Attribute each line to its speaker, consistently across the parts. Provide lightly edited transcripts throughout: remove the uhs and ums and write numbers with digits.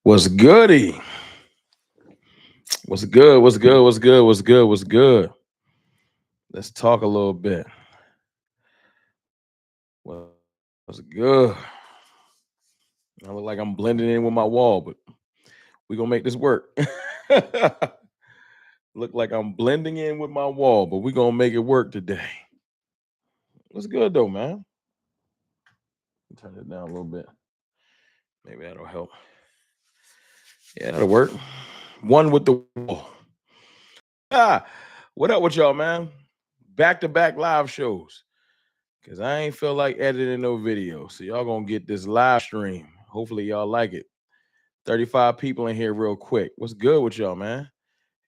Speaker 1: What's goody? What's good? What's good? What's good? What's good? What's good? Let's talk a little bit. What's good? I look like I'm blending in with my wall, but we gonna make this work. Look like I'm blending in with my wall, but we gonna make it work today. What's good though, man? Turn it down a little bit. Maybe that'll help. Yeah, that'll work. One with the wall. Ah, what up with y'all, man? Back to back live shows. Cause I ain't feel like editing no video. So y'all gonna get this live stream. Hopefully y'all like it. 35 people in here real quick. What's good with y'all, man?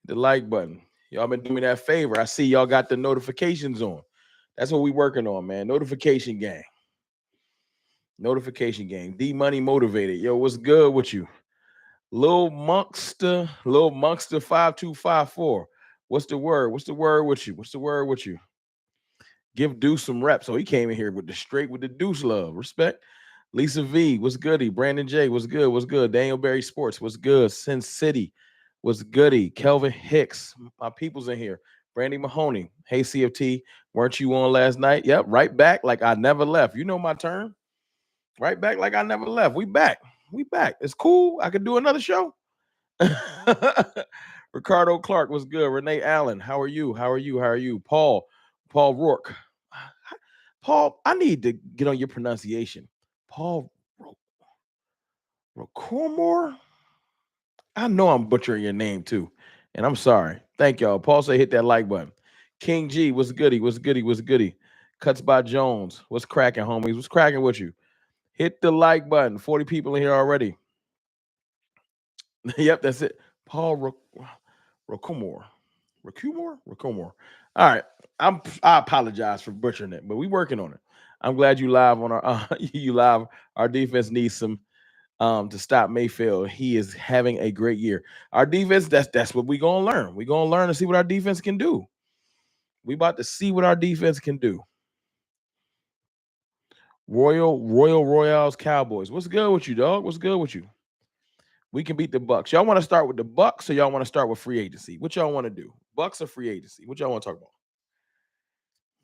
Speaker 1: The like button. Y'all been doing me that favor. I see y'all got the notifications on. That's what we working on, man. Notification gang. Notification gang. D Money motivated. Yo, what's good with you? Lil Monkster 5254. What's the word? What's the word with you? What's the word with you? Give Deuce some reps. So he came in here with the Deuce love. Respect. Lisa V, what's goody? Brandon J, what's good? What's good? Daniel Berry Sports, what's good? Sin City, what's goody? Kelvin Hicks, my people's in here. Brandy Mahoney, hey CFT, weren't you on last night? Yep, right back like I never left. You know my term. Right back like I never left. We back. We back. It's cool. I could do another show. Ricardo Clark, what's good? Renee Allen, how are you? How are you? How are you? Paul Rourke. Paul, I need to get on your pronunciation. Paul Rocomore. I know I'm butchering your name too, and I'm sorry. Thank y'all. Paul say hit that like button. King G, what's goody? What's goody? What's goody? Cuts by Jones. What's cracking, homies? What's cracking with you? Hit the like button. 40 people in here already. Yep, that's it. Paul Rocomore. Rocomore. All right. I apologize for butchering it, but we working on it. I'm glad you live on our you live. Our defense needs some to stop Mayfield. He is having a great year. Our defense, that's what we're gonna learn. We're gonna learn to see what our defense can do. We about to see what our defense can do. Royals Cowboys. What's good with you, dog? What's good with you? We can beat the Bucks. Y'all want to start with the Bucks or y'all want to start with free agency? What y'all want to do? Bucks or free agency? What y'all want to talk about?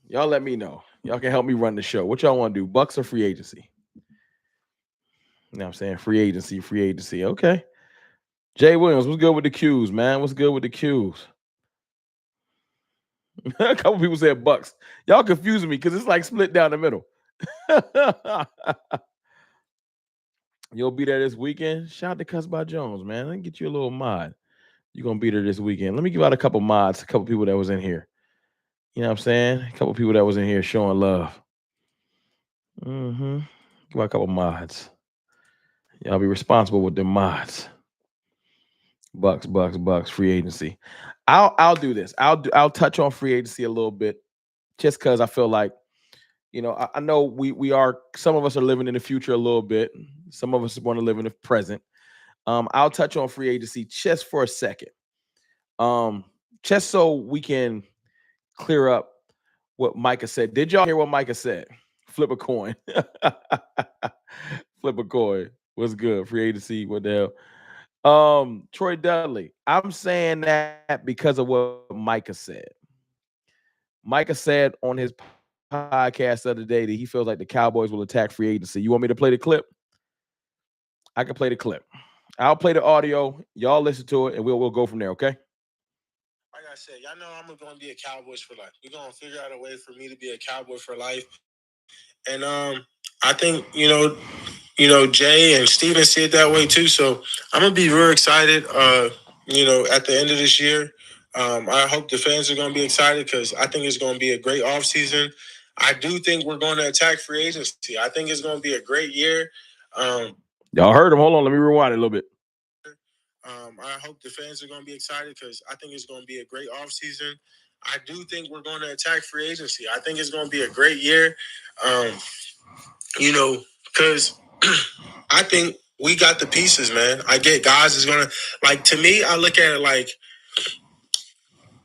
Speaker 1: Y'all let me know. Y'all can help me run the show. What y'all want to do? Bucks or free agency? You know what I'm saying? Free agency. Okay. Jay Williams, what's good with the Qs, man? What's good with the Qs? A couple people said Bucks. Y'all confusing me because it's like split down the middle. You'll be there this weekend. Shout out to Cuss by Jones, man. Let me get you a little mod. You're going to be there this weekend. Let me give out a couple mods, a couple people that was in here. You know what I'm saying? A couple people that was in here showing love. Give out a couple mods. Y'all be responsible with them mods. Bucks, free agency. I'll do this. I'll touch on free agency a little bit just because I feel like, you know, I know we are, some of us are living in the future a little bit. Some of us want to live in the present. I'll touch on free agency just for a second. Just so we can clear up what Micah said. Did y'all hear what Micah said? Flip a coin. Flip a coin. What's good? Free agency. What the hell? Troy Dudley. I'm saying that because of what Micah said. Micah said on his podcast the other day that he feels like the Cowboys will attack free agency. You want me to play the clip? I can play the clip. I'll play the audio. Y'all listen to it, and we'll go from there, okay?
Speaker 2: Like I said, y'all know I'm going to be a Cowboys for life. We're going to figure out a way for me to be a Cowboy for life. And I think, you know, Jay and Steven see it that way too. So I'm going to be real excited, you know, at the end of this year. I hope the fans are going to be excited because I think it's going to be a great offseason. I do think we're going to attack free agency. I think it's going to be a great year.
Speaker 1: Y'all heard him. Hold on. Let me rewind it a little bit.
Speaker 2: I hope the fans are going to be excited because I think it's going to be a great offseason. I do think we're going to attack free agency. I think it's going to be a great year. You know, because I think we got the pieces, man. I get guys is going to, like, to me, I look at it like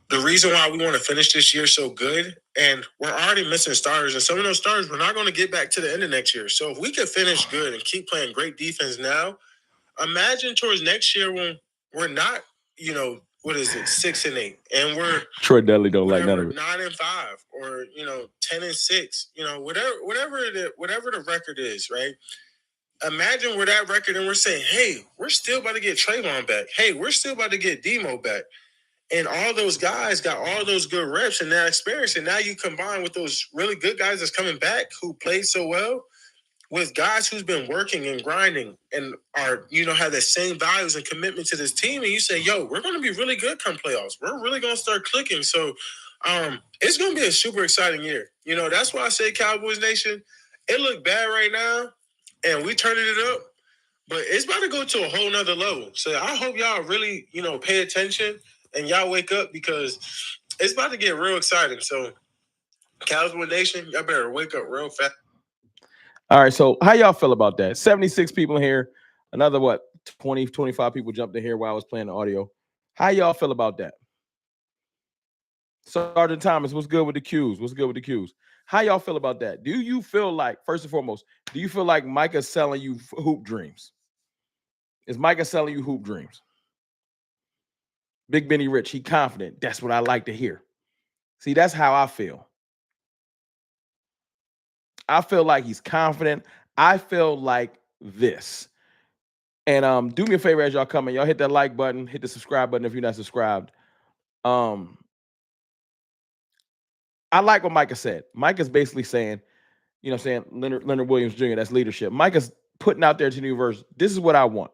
Speaker 2: the reason why we want to finish this year so good, and we're already missing starters, and some of those starters we're not going to get back to the end of next year. So if we can finish good and keep playing great defense now, Imagine towards next year when we're not, 6-8, and we're
Speaker 1: Troy Dudley don't like none of it.
Speaker 2: 9-5, or 10-6, whatever the record is, right? Imagine we're that record and we're saying, hey, we're still about to get Trayvon back. Hey, we're still about to get Demo back. And all those guys got all those good reps and that experience. And now you combine with those really good guys that's coming back who played so well with guys who's been working and grinding and are, have the same values and commitment to this team. And you say, yo, we're going to be really good come playoffs. We're really going to start clicking. So it's going to be a super exciting year. That's why I say Cowboys Nation, it looked bad right now and we turning it up, but it's about to go to a whole nother level. So I hope y'all really, pay attention and y'all wake up, because it's about to get real exciting. So Cowboys Nation, y'all better wake up real fast.
Speaker 1: All right, so how y'all feel about that? 76 people in here. Another, 20, 25 people jumped in here while I was playing the audio. How y'all feel about that? Sergeant Thomas, what's good with the Qs? What's good with the Qs? How y'all feel about that? Do you feel like, first and foremost, do you feel like Micah's selling you hoop dreams? Is Micah selling you hoop dreams? Big Benny Rich, he confident. That's what I like to hear. See, that's how I feel. I feel like he's confident. I feel like this. And do me a favor as y'all come in. Y'all hit that like button, hit the subscribe button if you're not subscribed. I like what Micah said. Micah's basically saying, Leonard Williams Jr., that's leadership. Micah's putting out there to the universe, this is what I want.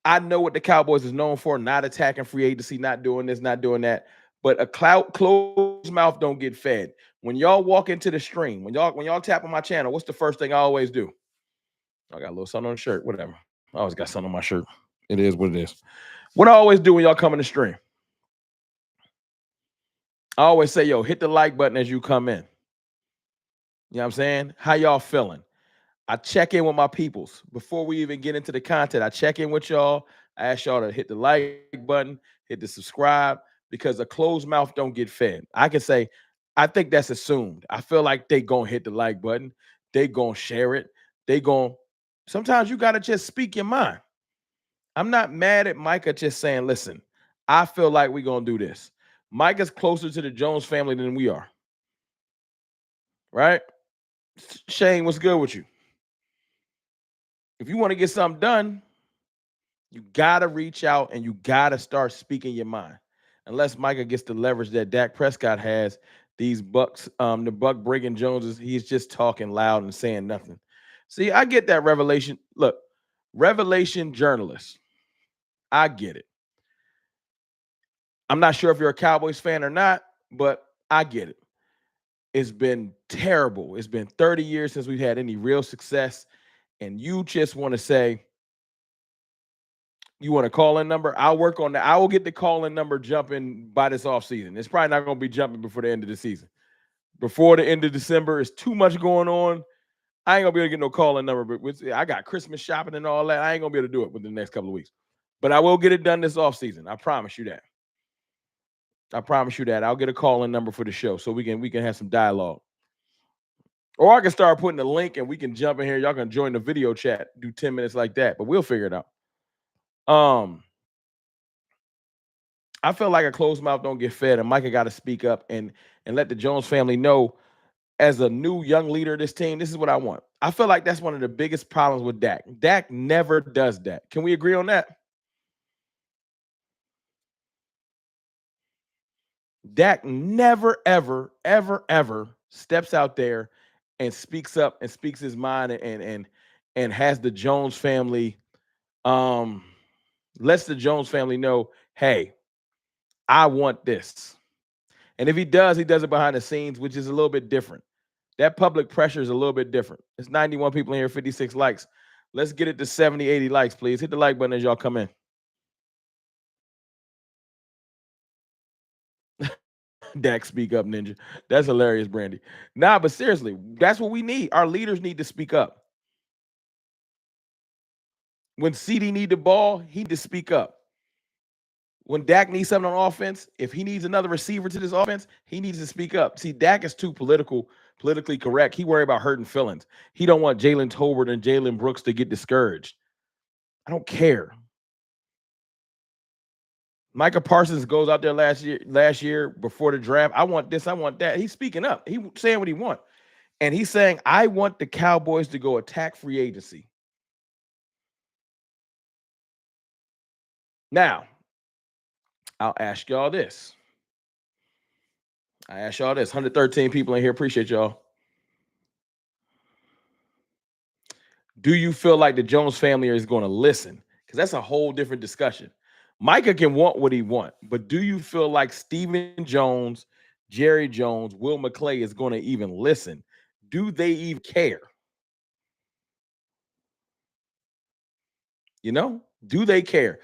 Speaker 1: I know what the Cowboys is known for, not attacking free agency, not doing this, not doing that. But a closed mouth don't get fed. When y'all walk into the stream, when y'all tap on my channel, what's the first thing I always do? I got a little something on the shirt, whatever. I always got something on my shirt. It is what it is. What I always do when y'all come in the stream, I always say, yo, hit the like button as you come in. You know what I'm saying? How y'all feeling? I check in with my peoples. Before we even get into the content, I check in with y'all. I ask y'all to hit the like button, hit the subscribe, because a closed mouth don't get fed. I can say, I think that's assumed. I feel like they gonna hit the like button. They gonna share it. Sometimes you gotta just speak your mind. I'm not mad at Micah just saying, listen, I feel like we're gonna do this. Micah's closer to the Jones family than we are. Right? Shane, what's good with you? If you want to get something done, you got to reach out and you got to start speaking your mind. Unless Micah gets the leverage that Dak Prescott has, these Bucks, the Buck breaking Joneses, he's just talking loud and saying nothing. See, I get that revelation. Look, revelation journalist. I get it. I'm not sure if you're a Cowboys fan or not, but I get it. It's been terrible. It's been 30 years since we've had any real success. And you just want to say, you want a call-in number? I'll work on that. I will get the call-in number jumping by this offseason. It's probably not going to be jumping before the end of the season. Before the end of December, it's too much going on. I ain't going to be able to get no call-in number. But I got Christmas shopping and all that. I ain't going to be able to do it within the next couple of weeks. But I will get it done this offseason. I promise you that. I promise you that. I'll get a call-in number for the show so we can have some dialogue. Or I can start putting a link and we can jump in here. Y'all can join the video chat, do 10 minutes like that. But we'll figure it out. I feel like a closed mouth don't get fed, and Micah got to speak up and let the Jones family know, as a new young leader of this team, this is what I want. I feel like that's one of the biggest problems with Dak. Dak never does that. Can we agree on that? Dak never, ever, ever, ever steps out there and speaks up and speaks his mind and has the Jones family, lets the Jones family know, hey, I want this. And if he does it behind the scenes, which is a little bit different. That public pressure is a little bit different. It's 91 people in here, 56 likes. Let's get it to 70, 80 likes, please. Hit the like button as y'all come in. Dak, speak up, Ninja. That's hilarious, Brandy. Nah, but seriously, that's what we need. Our leaders need to speak up. When CD need the ball, he need to speak up. When Dak needs something on offense, if he needs another receiver to this offense, he needs to speak up. See, Dak is too politically correct. He worry about hurting feelings. He don't want Jalen Tolbert and Jalen Brooks to get discouraged. I don't care. Micah Parsons goes out there last year before the draft. I want this, I want that. He's speaking up. He's saying what he wants. And he's saying, I want the Cowboys to go attack free agency. Now, I'll ask y'all this. 113 people in here. Appreciate y'all. Do you feel like the Jones family is going to listen? Because that's a whole different discussion. Micah can want what he wants, but do you feel like Stephen Jones, Jerry Jones, Will McClay is going to even listen? Do they even care? You know, do they care?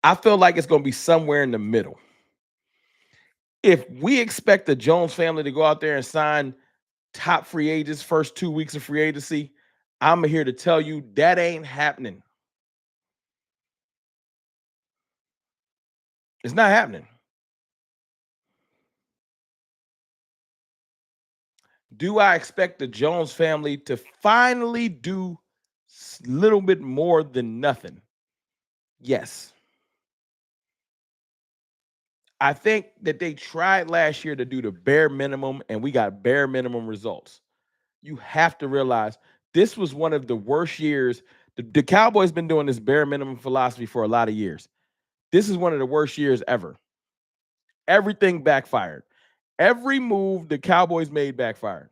Speaker 1: I feel like it's going to be somewhere in the middle. If we expect the Jones family to go out there and sign top free agents first 2 weeks of free agency, I'm here to tell you that ain't happening. It's not happening. Do I expect the Jones family to finally do a little bit more than nothing? Yes. I think that they tried last year to do the bare minimum, and we got bare minimum results. You have to realize this was one of the worst years. The Cowboys been doing this bare minimum philosophy for a lot of years. This is one of the worst years ever. Everything backfired. Every move the Cowboys made backfired.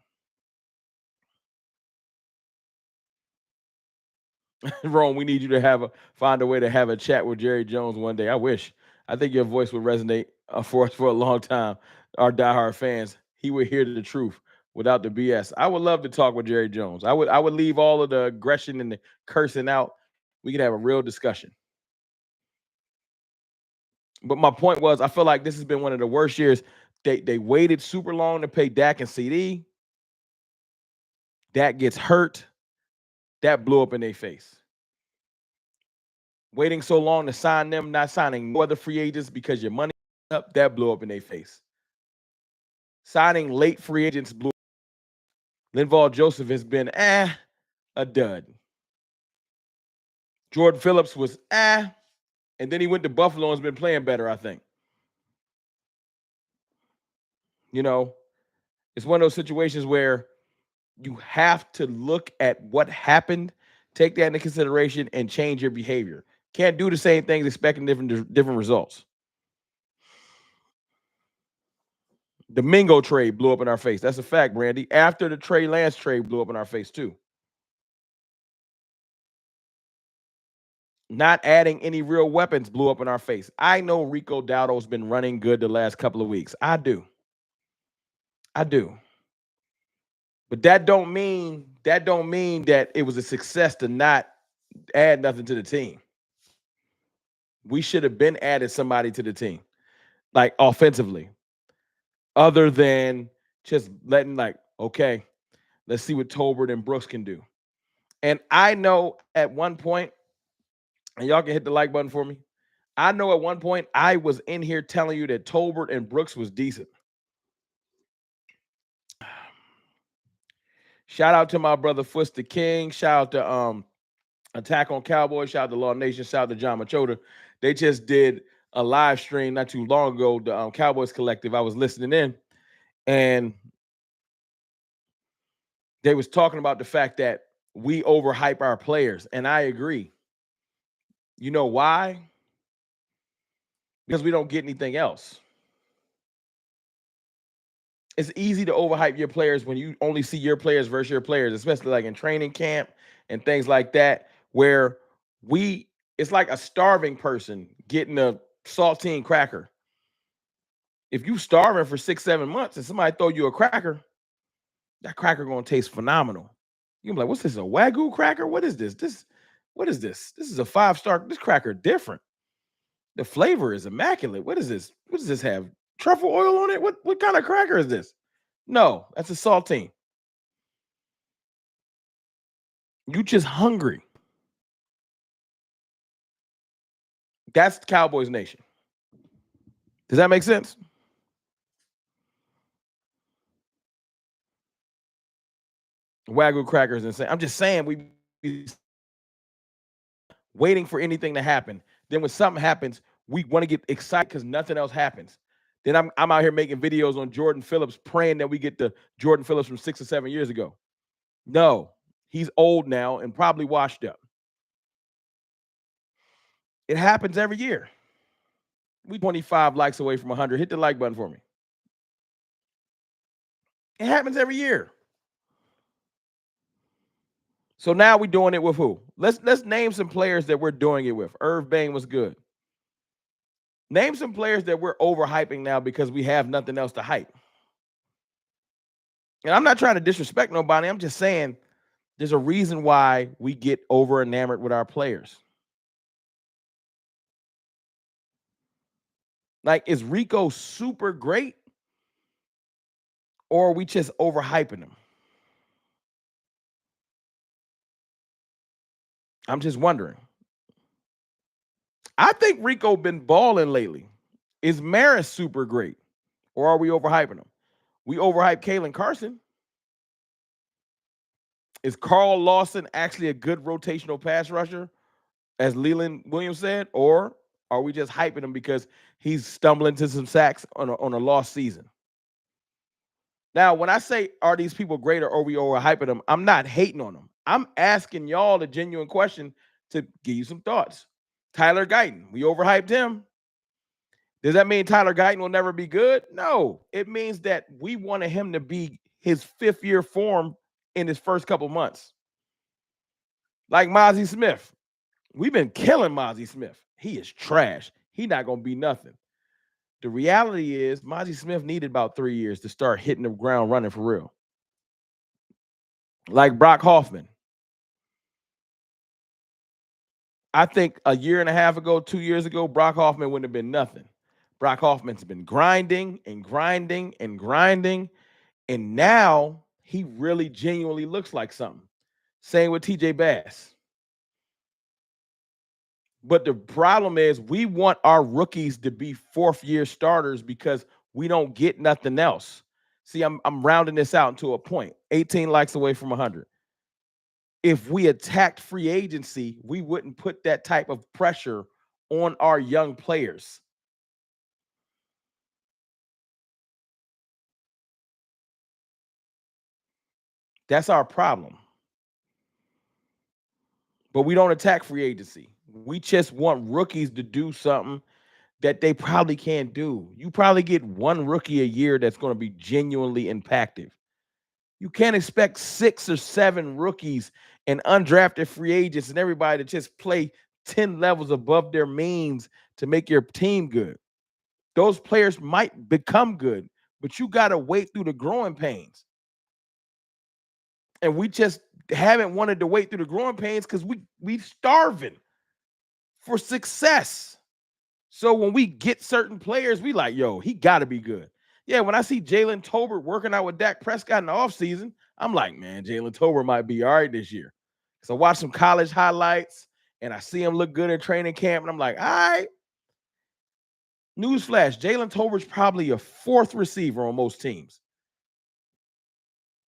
Speaker 1: Rome, we need you to find a way to have a chat with Jerry Jones one day. I wish. I think your voice would resonate for us for a long time. Our diehard fans, he would hear the truth without the BS. I would love to talk with Jerry Jones. I would leave all of the aggression and the cursing out. We could have a real discussion. But my point was, I feel like this has been one of the worst years. They waited super long to pay Dak and CD. Dak gets hurt. That blew up in their face. Waiting so long to sign them, not signing no other free agents because your money up, that blew up in their face. Signing late free agents blew up. Linval Joseph has been a dud. Jordan Phillips was and then he went to Buffalo and has been playing better, I think. You know, it's one of those situations where you have to look at what happened, take that into consideration, and change your behavior. Can't do the same things expecting different results. The Mingo trade blew up in our face. That's a fact, Brandy. After the Trey Lance trade blew up in our face, too. Not adding any real weapons blew up in our face. I know Rico Dowdle's been running good the last couple of weeks. I do. But that don't mean that it was a success to not add nothing to the team. We should have been added somebody to the team, like offensively, other than just letting okay, let's see what Tolbert and Brooks can do. And I know at one point, and y'all can hit the like button for me. I know at one point I was in here telling you that Tolbert and Brooks was decent. Shout out to my brother Fuss the King. Shout out to Attack on Cowboys. Shout out to Law Nation. Shout out to John Machota. They just did a live stream not too long ago. The Cowboys Collective. I was listening in, and they was talking about the fact that we overhype our players, and I agree. You know why? Because we don't get anything else. It's easy to overhype your players when you only see your players versus your players, especially like in training camp and things like that, where it's like a starving person getting a saltine cracker. If you starving for 6-7 months and somebody throw you a cracker, that cracker gonna taste phenomenal. You're like, what's this? A Wagyu cracker? What is this? What is this? This is a 5-star. This cracker different. The flavor is immaculate. What is this? What does this have? Truffle oil on it? What kind of cracker is this? No, that's a saltine. You just hungry. That's Cowboys Nation. Does that make sense? Wagyu crackers insane. I'm just saying we waiting for anything to happen. Then when something happens, we want to get excited because nothing else happens. Then I'm out here making videos on Jordan Phillips, praying that we get the Jordan Phillips from 6 or 7 years ago. No, he's old now and probably washed up. It happens every year. We 25 likes away from 100. Hit the like button for me. It happens every year. So now we're doing it with who? Let's name some players that we're doing it with. Irv Bain was good. Name some players that we're overhyping now because we have nothing else to hype. And I'm not trying to disrespect nobody. I'm just saying there's a reason why we get over enamored with our players. Like, is Rico super great? Or are we just overhyping him? I'm just wondering. I think Rico been balling lately. Is Maris super great? Or are we overhyping him? We overhype Kalen Carson. Is Carl Lawson actually a good rotational pass rusher, as Leland Williams said? Or are we just hyping him because he's stumbling to some sacks on a lost season? Now, when I say, are these people great or are we overhyping them, I'm not hating on them. I'm asking y'all a genuine question to give you some thoughts. Tyler Guyton, we overhyped him. Does that mean Tyler Guyton will never be good? No. It means that we wanted him to be his fifth-year form in his first couple months. Like Mozzie Smith. We've been killing Mozzie Smith. He is trash. He's not going to be nothing. The reality is Mozzie Smith needed about 3 years to start hitting the ground running for real. Like Brock Hoffman. I think a year and a half ago, 2 years ago, Brock Hoffman wouldn't have been nothing. Brock Hoffman's been grinding and grinding and grinding, and now he really genuinely looks like something. Same with TJ Bass. But the problem is we want our rookies to be fourth-year starters because we don't get nothing else. See, I'm rounding this out into a point. 18 likes away from 100. If we attacked free agency, we wouldn't put that type of pressure on our young players. That's our problem. But we don't attack free agency. We just want rookies to do something that they probably can't do. You probably get one rookie a year that's going to be genuinely impactful. You can't expect 6 or 7 rookies and undrafted free agents and everybody to just play 10 levels above their means to make your team good. Those players might become good, but you got to wait through the growing pains. And we just haven't wanted to wait through the growing pains because we starving for success. So when we get certain players, we like, yo, he got to be good. Yeah, when I see Jalen Tolbert working out with Dak Prescott in the offseason, I'm like, man, Jalen Tolbert might be all right this year. So I watch some college highlights, and I see him look good in training camp, and I'm like, all right. Newsflash, Jalen Tolbert's probably a 4th receiver on most teams.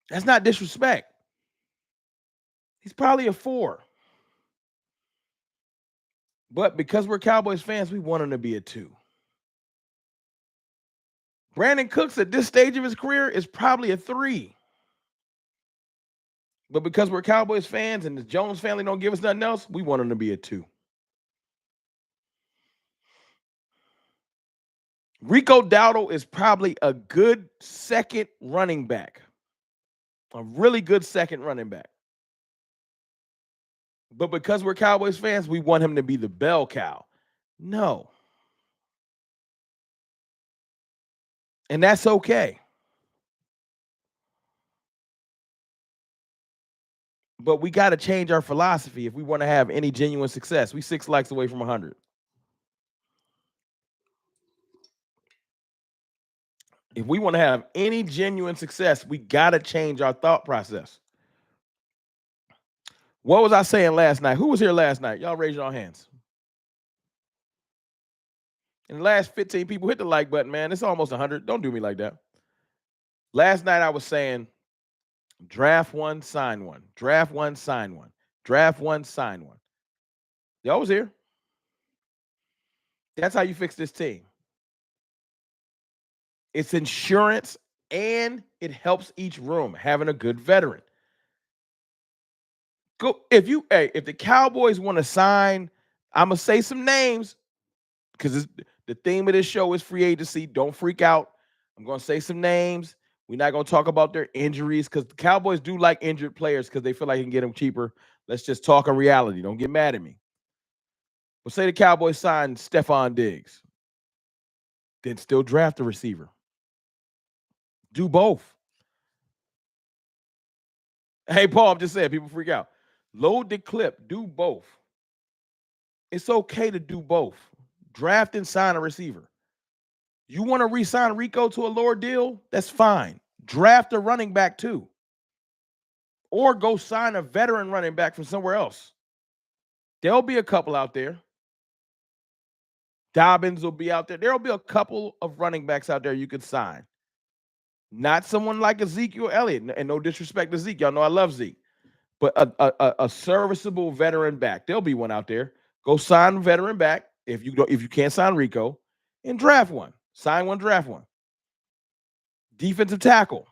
Speaker 1: That's not disrespect. He's probably a 4. But because we're Cowboys fans, we want him to be a 2. Brandon Cooks at this stage of his career is probably a 3. But because we're Cowboys fans and the Jones family don't give us nothing else, we want him to be a 2. Rico Dowdle is probably a good second running back. A really good second running back. But because we're Cowboys fans, we want him to be the bell cow. No. And that's okay. But we got to change our philosophy if we want to have any genuine success. We 6 likes away from 100. If we want to have any genuine success, we got to change our thought process. What was I saying last night? Who was here last night? Y'all raise your hands. In the last 15 people, hit the like button, man. It's almost 100. Don't do me like that. Last night I was saying, draft one, sign one. Draft one, sign one. Draft one, sign one. Y'all was here. That's how you fix this team. It's insurance and it helps each room having a good veteran. Go if the Cowboys want to sign, I'm gonna say some names because the theme of this show is free agency. Don't freak out. I'm gonna say some names. We're not gonna talk about their injuries because the Cowboys do like injured players because they feel like they can get them cheaper. Let's just talk in reality. Don't get mad at me. But say the Cowboys sign Stephon Diggs, then still draft a receiver. Do both. Hey, Paul, I'm just saying, people freak out. Load the clip. Do both. It's okay to do both. Draft and sign a receiver. You want to re-sign Rico to a lower deal? That's fine. Draft a running back too. Or go sign a veteran running back from somewhere else. There'll be a couple out there. Dobbins will be out there. There'll be a couple of running backs out there you could sign. Not someone like Ezekiel Elliott. And no disrespect to Zeke. Y'all know I love Zeke. But a serviceable veteran back. There'll be one out there. Go sign a veteran back if you can't sign Rico, and draft one. Sign one, draft one. Defensive tackle.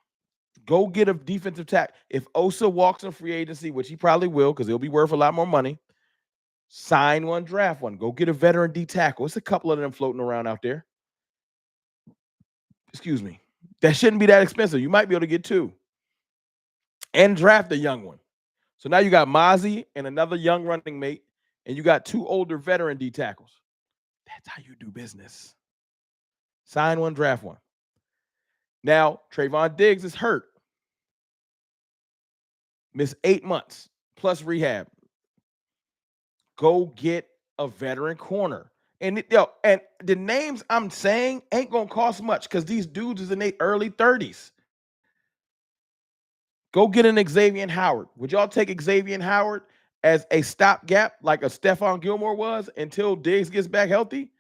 Speaker 1: Go get a defensive tackle. If Osa walks in free agency, which he probably will because he'll be worth a lot more money, sign one, draft one. Go get a veteran D tackle. It's a couple of them floating around out there. Excuse me. That shouldn't be that expensive. You might be able to get two. And draft a young one. So now you got Mozzie and another young running mate, and you got two older veteran D tackles. That's how you do business. Sign one, draft one. Now, Trayvon Diggs is hurt. Missed 8 months plus rehab. Go get a veteran corner. And the names I'm saying ain't gonna cost much because these dudes is in their early 30s. Go get an Xavier Howard. Would y'all take Xavier Howard as a stopgap like a Stephon Gilmore was until Diggs gets back healthy?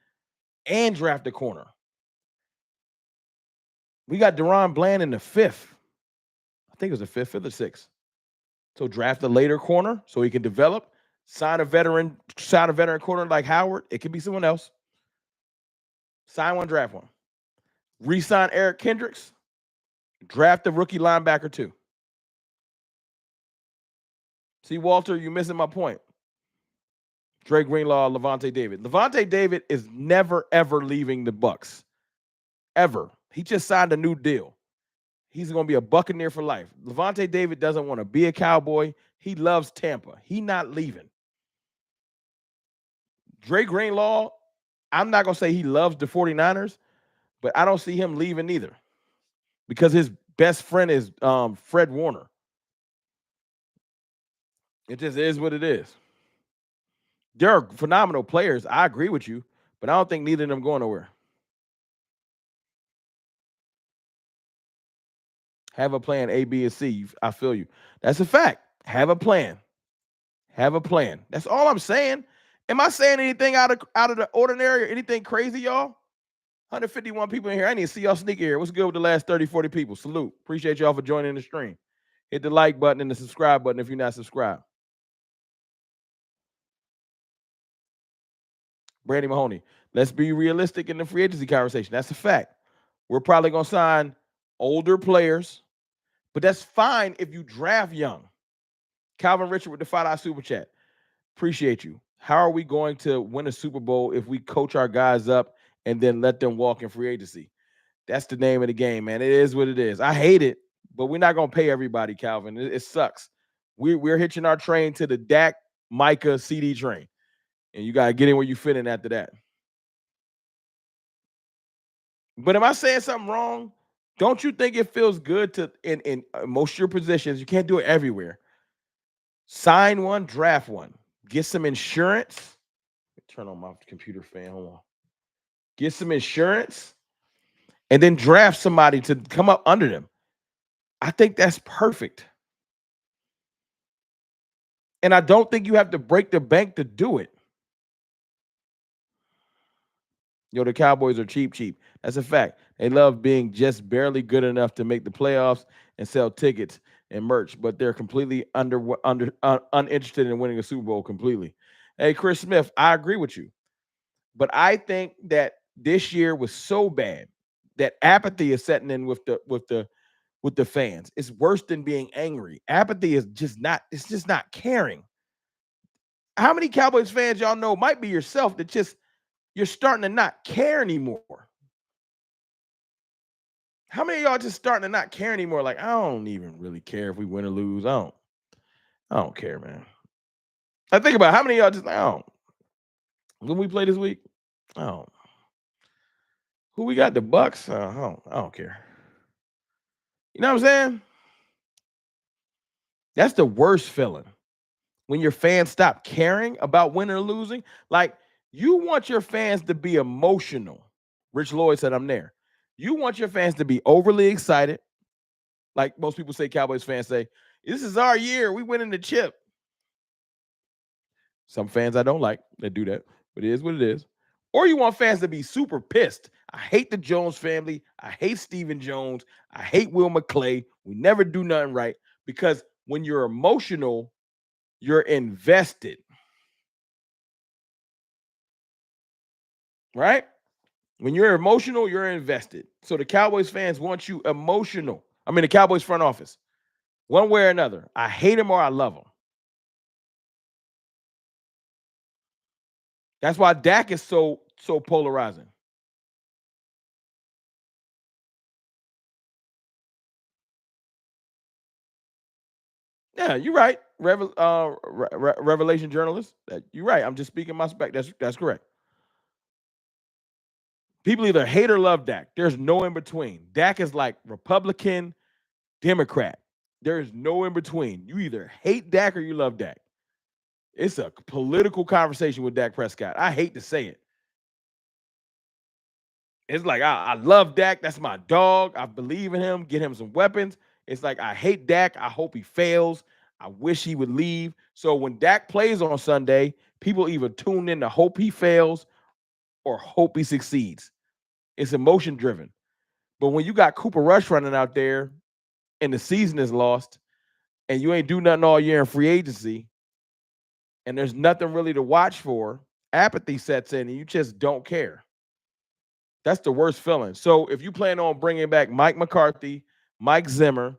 Speaker 1: And draft a corner. We got Deron Bland in the 5th. I think it was the 5th or the 6th. So draft a later corner so he can develop. Sign a veteran corner like Howard. It could be someone else. Sign one, draft one. Re-sign Eric Kendricks. Draft a rookie linebacker too. See, Walter, you're missing my point. Dre Greenlaw, Levante David. Levante David is never, ever leaving the Bucks. Ever. He just signed a new deal. He's going to be a Buccaneer for life. Levante David doesn't want to be a Cowboy. He loves Tampa. He not leaving. Dre Greenlaw, I'm not going to say he loves the 49ers, but I don't see him leaving either because his best friend is Fred Warner. It just is what it is. There are phenomenal players. I agree with you, but I don't think neither of them going nowhere. Have a plan A, B, and C. I feel you. That's a fact. Have a plan. Have a plan. That's all I'm saying. Am I saying anything out of the ordinary or anything crazy, y'all? 151 people in here. I need to see y'all sneak here. What's good with the last 30, 40 people? Salute. Appreciate y'all for joining the stream. Hit the like button and the subscribe button if you're not subscribed. Brandy Mahoney. Let's be realistic in the free agency conversation. That's a fact. We're probably going to sign older players, but that's fine if you draft young. Calvin Richard with the $5 super chat. Appreciate you. How are we going to win a Super Bowl if we coach our guys up and then let them walk in free agency? That's the name of the game, man. It is what it is. I hate it, but we're not going to pay everybody, Calvin. It sucks. We're hitching our train to the Dak, Micah, CD train. And you got to get in where you fit in after that. But am I saying something wrong? Don't you think it feels good to, in most of your positions, you can't do it everywhere. Sign one, draft one. Get some insurance. Turn on my computer fan. Hold on. Get some insurance and then draft somebody to come up under them. I think that's perfect. And I don't think you have to break the bank to do it. Yo, the Cowboys are cheap. That's a fact. They love being just barely good enough to make the playoffs and sell tickets and merch, but they're completely uninterested in winning a Super Bowl completely. Hey, Chris Smith, I agree with you. But I think that this year was so bad that apathy is setting in with the fans. It's worse than being angry. Apathy is just not, it's just not caring. How many Cowboys fans y'all know might be yourself that just you're starting to not care anymore? How many of y'all just starting to not care anymore? Like, I don't even really care if we win or lose. I don't care, man. I think about how many of y'all just like, I don't. When we play this week, I don't. Who we got? The Bucks? I don't care. You know what I'm saying? That's the worst feeling. When your fans stop caring about winning or losing, like you want your fans to be emotional. Rich Lloyd said, I'm there. You want your fans to be overly excited. Like most people say, Cowboys fans say, this is our year. We winning the chip. Some fans I don't like that do that, but it is what it is. Or you want fans to be super pissed. I hate the Jones family. I hate Stephen Jones. I hate Will McClay. We never do nothing right. Because when you're emotional, you're invested. Right? When you're emotional, you're invested. So the Cowboys fans want you emotional. I mean, the Cowboys front office, one way or another. I hate him or I love him. That's why Dak is so polarizing. Yeah, you're right. Revelation journalist. You're right. I'm just speaking my spec. That's correct. People either hate or love Dak. There's no in between. Dak is like Republican, Democrat. There's no in between. You either hate Dak or you love Dak. It's a political conversation with Dak Prescott. I hate to say it. It's like I love Dak. That's my dog. I believe in him. Get him some weapons. It's like I hate Dak. I hope he fails. I wish he would leave. So when Dak plays on Sunday, people either tune in to hope he fails or hope he succeeds. It's emotion driven. But when you got Cooper Rush running out there and the season is lost and you ain't do nothing all year in free agency and there's nothing really to watch for, apathy sets in and you just don't care. That's the worst feeling. So if you plan on bringing back Mike McCarthy, Mike Zimmer,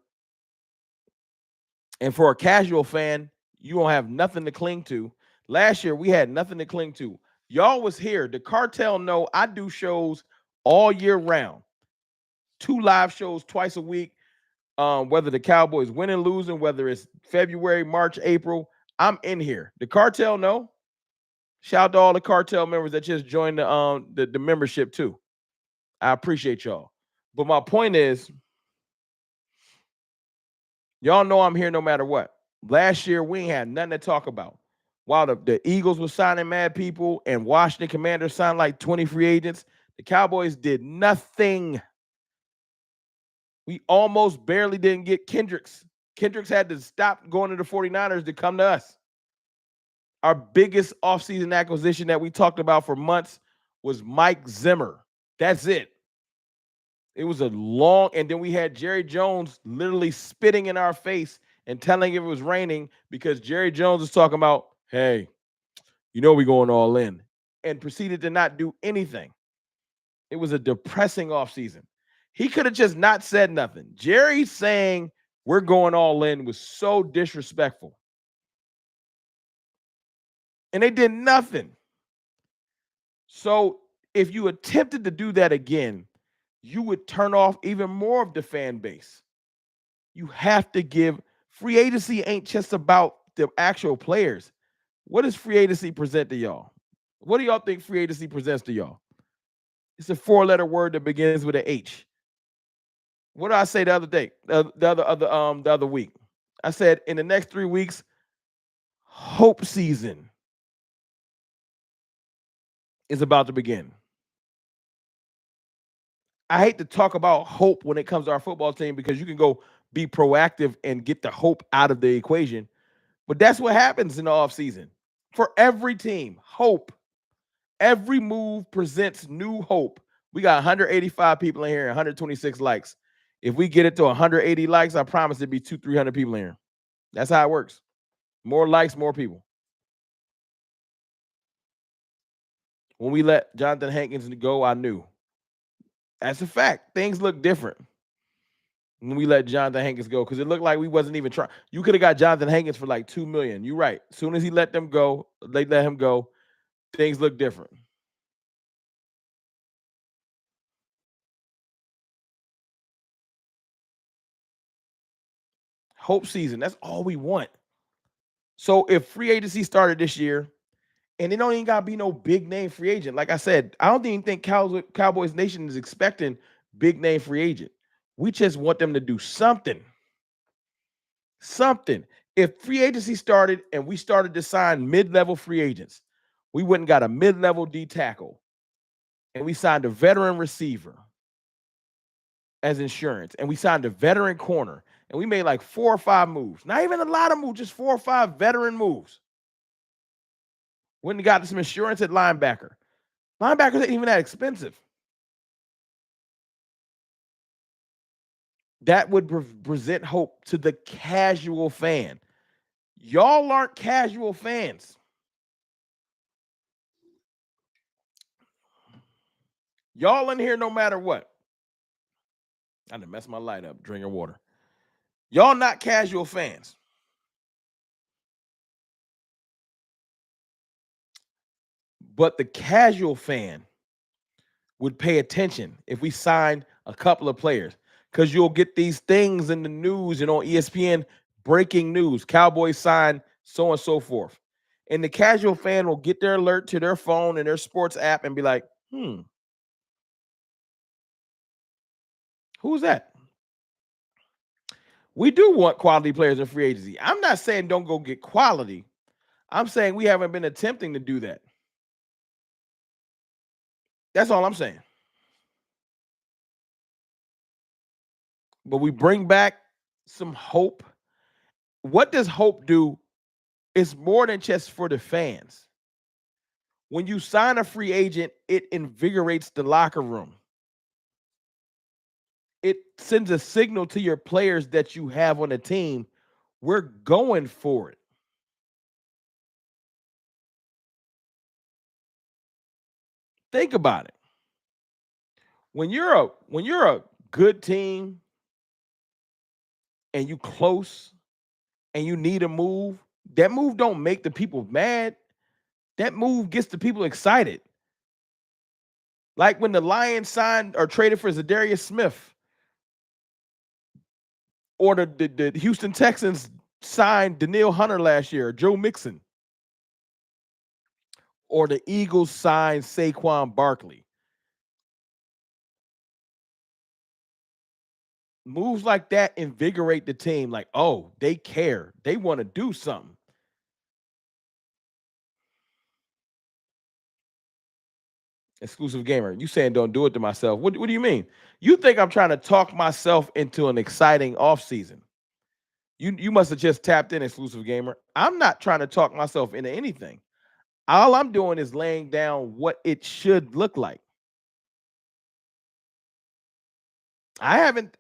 Speaker 1: and for a casual fan, you don't have nothing to cling to. Last year, we had nothing to cling to. Y'all was here. The cartel know I do shows all year round. 2 live shows twice a week. Whether the Cowboys win and losing, whether it's February, March, April, I'm in here. The cartel know. Shout out to all the cartel members that just joined the membership too. I appreciate y'all. But my point is, y'all know I'm here no matter what. Last year, we ain't had nothing to talk about. While the Eagles were signing mad people and Washington Commanders signed like 20 free agents, the Cowboys did nothing. We almost barely didn't get Kendricks. Kendricks had to stop going to the 49ers to come to us. Our biggest offseason acquisition that we talked about for months was Mike Zimmer. That's it. It was a long, and then we had Jerry Jones literally spitting in our face and telling if it was raining because Jerry Jones was talking about, hey, you know we going all in, and proceeded to not do anything. It was a depressing offseason. He could have just not said nothing. Jerry saying we're going all in was so disrespectful. And they did nothing. So if you attempted to do that again, you would turn off even more of the fan base. You have to give free agency ain't just about the actual players. What does free agency present to y'all? What do y'all think free agency presents to y'all? It's a 4-letter word that begins with an H. What did I say the other day? The other week. I said in the next 3 weeks, hope season is about to begin. I hate to talk about hope when it comes to our football team because you can go be proactive and get the hope out of the equation. But that's what happens in the offseason. For every team, hope. Every move presents new hope. We got 185 people in here, 126 likes. If we get it to 180 likes, I promise it'd be 200-300 people in here. That's how it works. More likes, more people. When we let Jonathan Hankins go, I knew. That's a fact. Things look different when we let Jonathan Hankins go because it looked like we wasn't even trying. You could have got Jonathan Hankins for like $2 million. You're right. As soon as he let them go, they let him go. Things look different. Hope season. That's all we want. So if free agency started this year, and it don't even gotta be no big name free agent. Like I said, I don't even think Cowboys Nation is expecting big name free agent. We just want them to do something. Something. If free agency started and we started to sign mid-level free agents, we went and got a mid-level D tackle, and we signed a veteran receiver as insurance, and we signed a veteran corner, and we made like 4 or 5 moves. Not even a lot of moves, just 4 or 5 veteran moves. Went and got some insurance at linebacker. Linebackers ain't even that expensive. That would present hope to the casual fan. Y'all aren't casual fans. Y'all in here no matter what. I done messed my light up drinking water. Y'all not casual fans. But the casual fan would pay attention if we signed a couple of players because you'll get these things in the news and on ESPN, breaking news. Cowboys signed so and so forth. And the casual fan will get their alert to their phone and their sports app and be like, who's that? We do want quality players in free agency. I'm not saying don't go get quality. I'm saying we haven't been attempting to do that. That's all I'm saying. But we bring back some hope. What does hope do? It's more than just for the fans. When you sign a free agent, it invigorates the locker room. It sends a signal to your players that you have on the team. We're going for it. Think about it. When you're a good team and you close and you need a move, that move don't make the people mad. That move gets the people excited. Like when the Lions signed or traded for Zadarius Smith, or the Houston Texans signed Danielle Hunter last year, or Joe Mixon, or the Eagles signed Saquon Barkley. Moves like that invigorate the team. Like, oh, they care. They want to do something. Exclusive gamer, you saying don't do it to myself. What do you mean? You think I'm trying to talk myself into an exciting offseason? You must have just tapped in, exclusive gamer. I'm not trying to talk myself into anything. All I'm doing is laying down what it should look like. I haven't,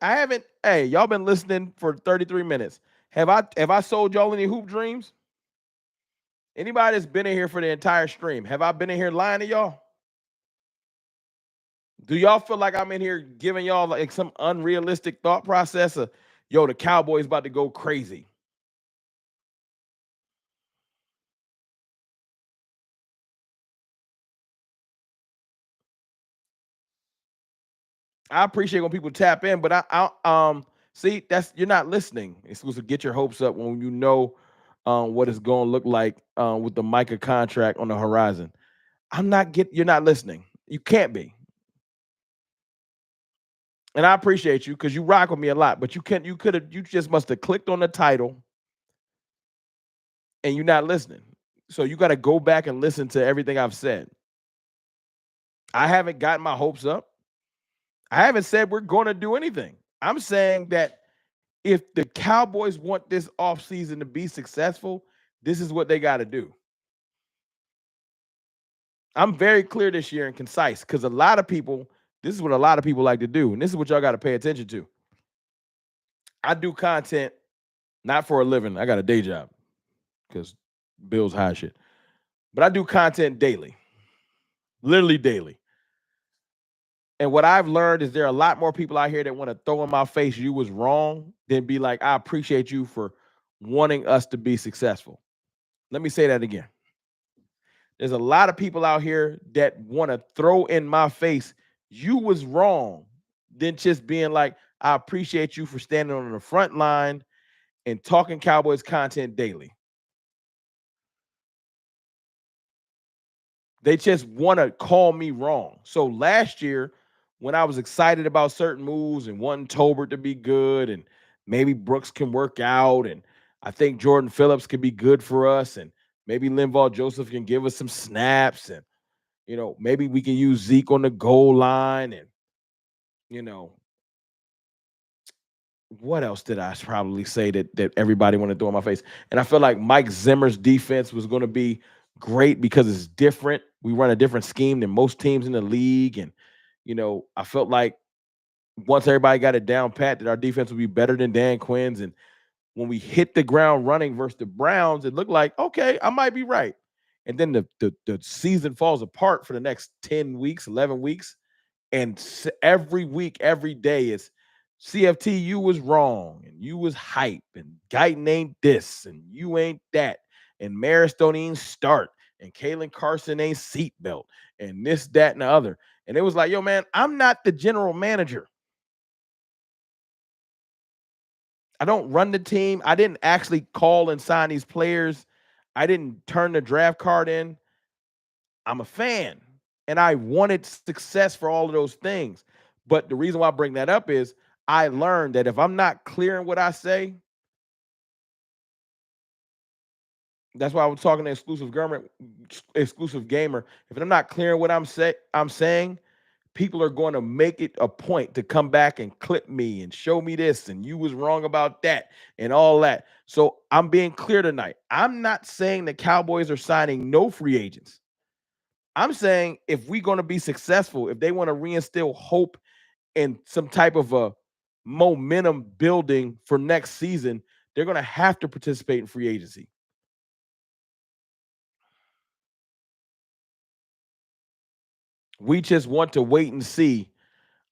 Speaker 1: hey, y'all been listening for 33 minutes. Have I sold y'all any hoop dreams? Anybody that's been in here for the entire stream, have I been in here lying to y'all? Do y'all feel like I'm in here giving y'all like some unrealistic thought process of, yo, the Cowboys about to go crazy? I appreciate when people tap in, but I see that's you're not listening. It's supposed to get your hopes up when you know what it's going to look like with the Micah contract on the horizon. You're not listening. You can't be. And I appreciate you because you rock with me a lot, but you just must have clicked on the title and you're not listening. So you got to go back and listen to everything I've said. I haven't gotten my hopes up. I haven't said we're going to do anything. I'm saying that if the Cowboys want this offseason to be successful, this is what they got to do. I'm very clear this year and concise because this is what a lot of people like to do. And this is what y'all got to pay attention to. I do content not for a living. I got a day job because bills high shit. But I do content daily. literally daily. And what I've learned is there are a lot more people out here that want to throw in my face you was wrong than be like, I appreciate you for wanting us to be successful. Let me say that again. There's a lot of people out here that want to throw in my face you was wrong than just being like, I appreciate you for standing on the front line and talking Cowboys content daily. They just want to call me wrong. So last year, when I was excited about certain moves and wanting Tolbert to be good and maybe Brooks can work out and I think Jordan Phillips could be good for us and maybe Linval Joseph can give us some snaps and maybe we can use Zeke on the goal line and you know what else did I probably say that everybody wanted to throw in my face? And I feel like Mike Zimmer's defense was going to be great because it's different. We run a different scheme than most teams in the league. And, I felt like once everybody got it down pat, that our defense would be better than Dan Quinn's. And when we hit the ground running versus the Browns, it looked like, okay, I might be right. And then the season falls apart for the next 10 weeks, 11 weeks. And every week, every day is CFT, you was wrong, and you was hype, and Guyton ain't this, and you ain't that, and Maris don't even start, and Kalen Carson ain't seatbelt, and this, that, and the other. And it was like, yo, man, I'm not the general manager. I don't run the team. I didn't actually call and sign these players. I didn't turn the draft card in. I'm a fan, and I wanted success for all of those things. But the reason why I bring that up is I learned that if I'm not clear in what I say, that's why I was talking to exclusive gamer. If I'm not clear in what I'm saying, people are going to make it a point to come back and clip me and show me this and you was wrong about that and all that. So I'm being clear tonight. I'm not saying the Cowboys are signing no free agents. I'm saying if we're going to be successful, if they want to reinstill hope and some type of a momentum building for next season, they're going to have to participate in free agency. We just want to wait and see.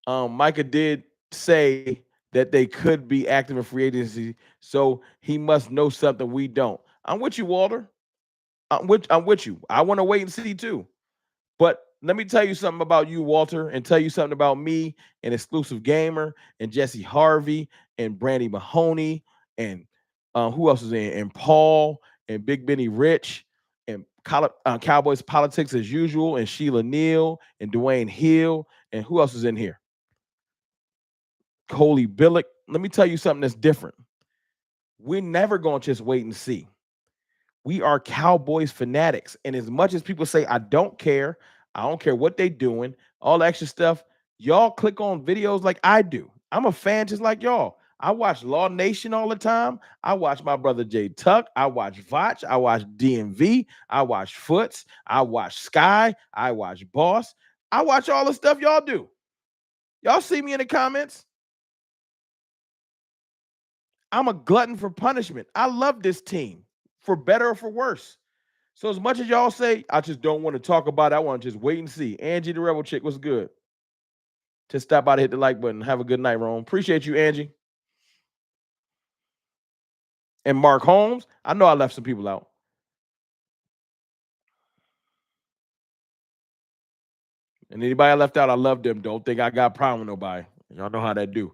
Speaker 1: Micah did say that they could be active in free agency, so he must know something we don't. I'm with you, Walter. I'm with you. I want to wait and see too. But let me tell you something about you, Walter, and tell you something about me and Exclusive Gamer and Jesse Harvey and Brandy Mahoney and who else is in? And Paul and Big Benny Rich and Cowboys Politics as usual and Sheila Neal and Dwayne Hill and who else is in here? Coley Billick. Let me tell you something that's different. We're never going to just wait and see. We are Cowboys fanatics. And as much as people say, I don't care what they're doing, all the extra stuff, y'all click on videos like I do. I'm a fan just like y'all. I watch Law Nation all the time. I watch my brother Jay Tuck. I watch Vach. I watch DMV. I watch Foots. I watch Sky. I watch Boss. I watch all the stuff y'all do. Y'all see me in the comments. I'm a glutton for punishment. I love this team, for better or for worse. So as much as y'all say, I just don't want to talk about it, I want to just wait and see. Angie the Rebel Chick, what's good? Just stop by to hit the like button. Have a good night, Rome. Appreciate you, Angie. And Mark Holmes, I know I left some people out. And anybody I left out, I love them. Don't think I got a problem with nobody. Y'all know how that do.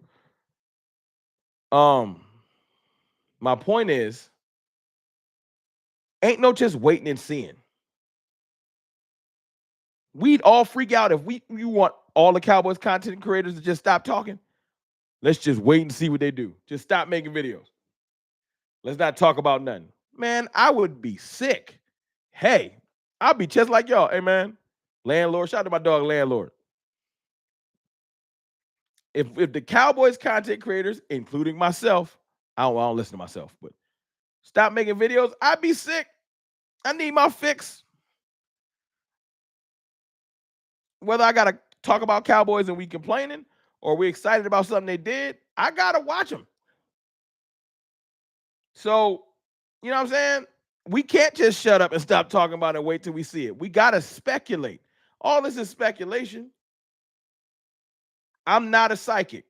Speaker 1: My point is, ain't no just waiting and seeing. We'd all freak out if you want all the Cowboys content creators to just stop talking. Let's just wait and see what they do. Just stop making videos. Let's not talk about nothing. Man, I would be sick. Hey, I'll be just like y'all. Hey, man, landlord. Shout out to my dog, landlord. If the Cowboys content creators, including myself, I don't listen to myself, but stop making videos, I'd be sick. I need my fix. Whether I gotta talk about Cowboys and we complaining, or we excited about something they did, I gotta watch them. So, you know what I'm saying? We can't just shut up and stop talking about it and wait till we see it. We gotta speculate All this is speculation. I'm not a psychic.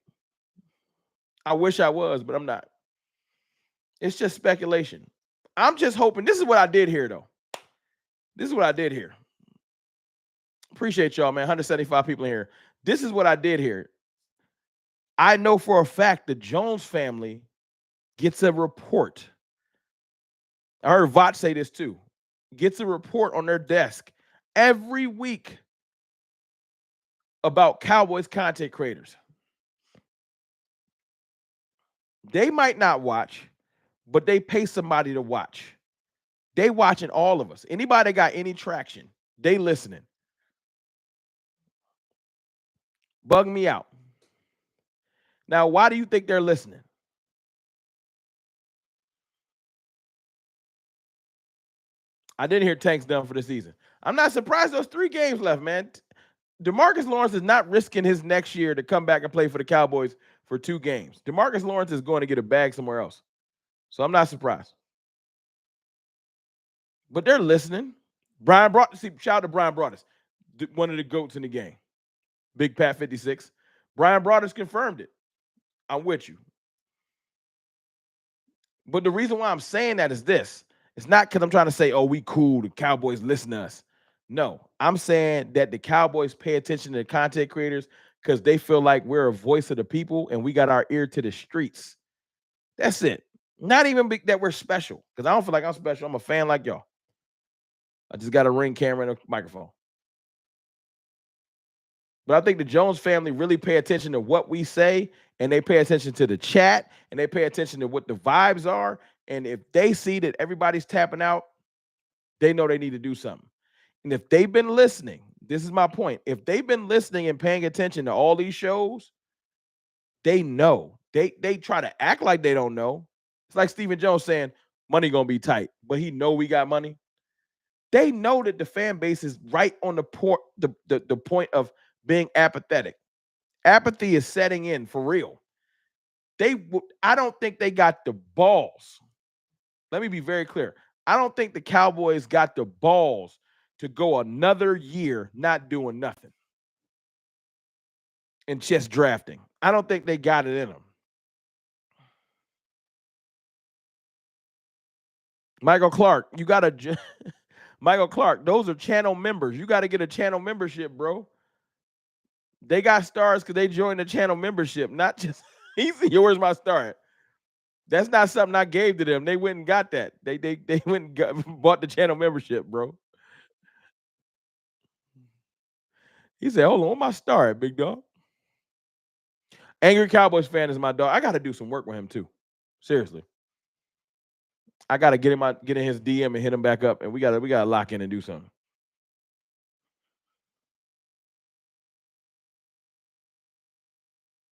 Speaker 1: I wish I was, but I'm not. It's just speculation. I'm just hoping. This is what I did here, though. This is what I did here. Appreciate y'all, man. 175 people in here. This is what I did here. I know for a fact the Jones family gets a report. I heard Vought say this too. Gets a report on their desk every week about Cowboys content creators. They might not watch, but they pay somebody to watch. They watching all of us. Anybody got any traction, they listening. Bug me out. Now, why do you think they're listening? I didn't hear Tank's done for the season. I'm not surprised there's 3 games left, man. DeMarcus Lawrence is not risking his next year to come back and play for the Cowboys for 2 games. DeMarcus Lawrence is going to get a bag somewhere else. So I'm not surprised. But they're listening. Shout out to Brian Broaddus, one of the GOATs in the game. Big Pat 56. Brian Broaddus confirmed it. I'm with you. But the reason why I'm saying that is this. It's not because I'm trying to say, oh, we cool, the Cowboys listen to us. No, I'm saying that the Cowboys pay attention to the content creators because they feel like we're a voice of the people and we got our ear to the streets. That's it. Not even that we're special, because I don't feel like I'm special. I'm a fan like y'all. I just got a Ring camera and a microphone. But I think the Jones family really pay attention to what we say, and they pay attention to the chat, and they pay attention to what the vibes are. And if they see that everybody's tapping out, they know they need to do something. And if they've been listening, this is my point. If they've been listening and paying attention to all these shows, they know. They try to act like they don't know. It's like Stephen Jones saying money gonna be tight, but he know we got money. They know that the fan base is right on the point of being apathetic. Apathy is setting in for real. I don't think they got the balls. Let me be very clear. I don't think the Cowboys got the balls to go another year not doing nothing and just drafting. I don't think they got it in them. Michael Clark, you got to Michael Clark, those are channel members. You got to get a channel membership, bro. They got stars because they joined the channel membership, not just where's my star? That's not something I gave to them. They went and got that. They went and bought the channel membership, bro. He said, hold on, where my star at, big dog? Angry Cowboys fan is my dog. I got to do some work with him too. Seriously. I got to get in his DM and hit him back up, and we got to lock in and do something.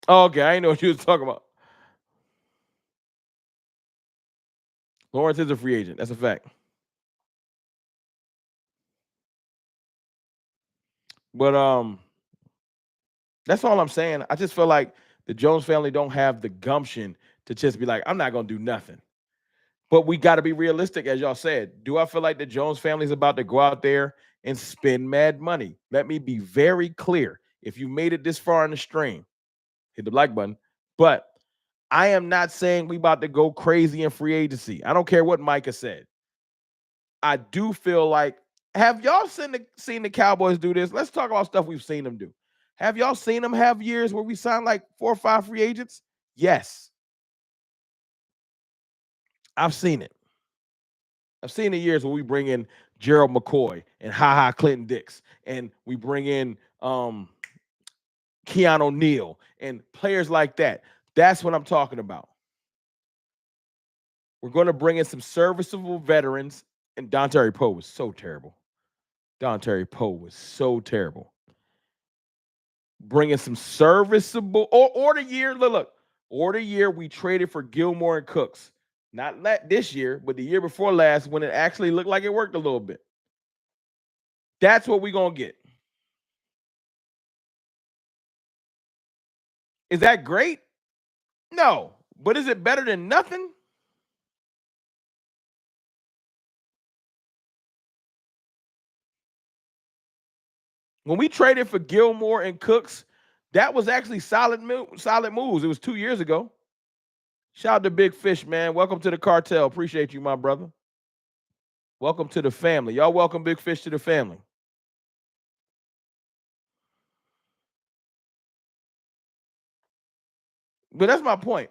Speaker 1: Oh, okay, I didn't know what you was talking about. Lawrence is a free agent. That's a fact. But that's all I'm saying. I just feel like the Jones family don't have the gumption to just be like, I'm not gonna do nothing. But we got to be realistic, as y'all said. Do I feel like the Jones family is about to go out there and spend mad money? Let me be very clear. If you made it this far in the stream, hit the like button. But I am not saying we about to go crazy in free agency. I don't care what Micah said. I do feel like, have y'all seen the Cowboys do this? Let's talk about stuff we've seen them do. Have y'all seen them have years where we signed like 4 or 5 free agents? Yes. I've seen it. I've seen the years where we bring in Gerald McCoy and Ha Clinton Dix, and we bring in Keanu Neal and players like that. That's what I'm talking about. We're going to bring in some serviceable veterans, and Dontari Poe was so terrible. Dontari Poe was so terrible. Bringing some serviceable, or the year, look, or the year we traded for Gilmore and Cooks. Not this year, but the year before last, when it actually looked like it worked a little bit. That's what we're going to get. Is that great? No. But is it better than nothing? When we traded for Gilmore and Cooks, that was actually solid moves. It was 2 years ago. Shout out to Big Fish, man. Welcome to the cartel. Appreciate you, my brother. Welcome to the family. Y'all welcome Big Fish to the family. But that's my point.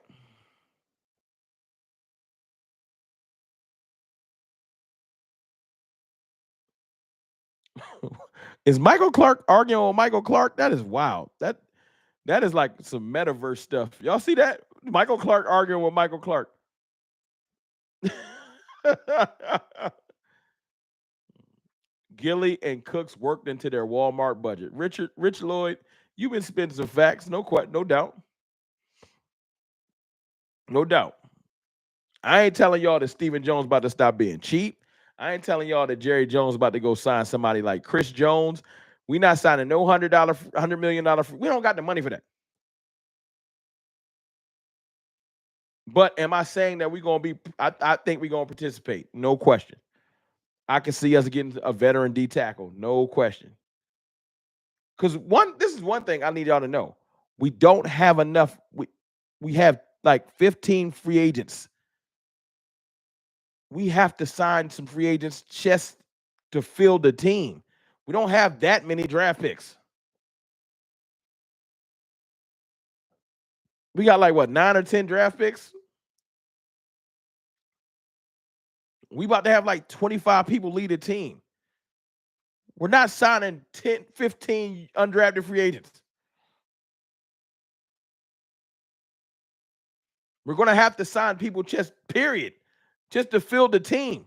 Speaker 1: Is Michael Clark arguing with Michael Clark? That is wild. That is like some metaverse stuff. Y'all see that? Michael Clark arguing with Michael Clark. Gilly and Cooks worked into their Walmart budget. Rich Lloyd, you've been spending some facts, no doubt. No doubt. I ain't telling y'all that Stephen Jones about to stop being cheap. I ain't telling y'all that Jerry Jones about to go sign somebody like Chris Jones. We not signing no $100 million. We don't got the money for that. But am I saying that we're going to be, I think we're going to participate. No question. I can see us getting a veteran D tackle. No question. Because this is one thing I need y'all to know. We don't have enough. We have like 15 free agents. We have to sign some free agents just to fill the team. We don't have that many draft picks. We got like what, 9 or 10 draft picks? We about to have like 25 people lead a team. We're not signing 10, 15 undrafted free agents. We're going to have to sign people just to fill the team.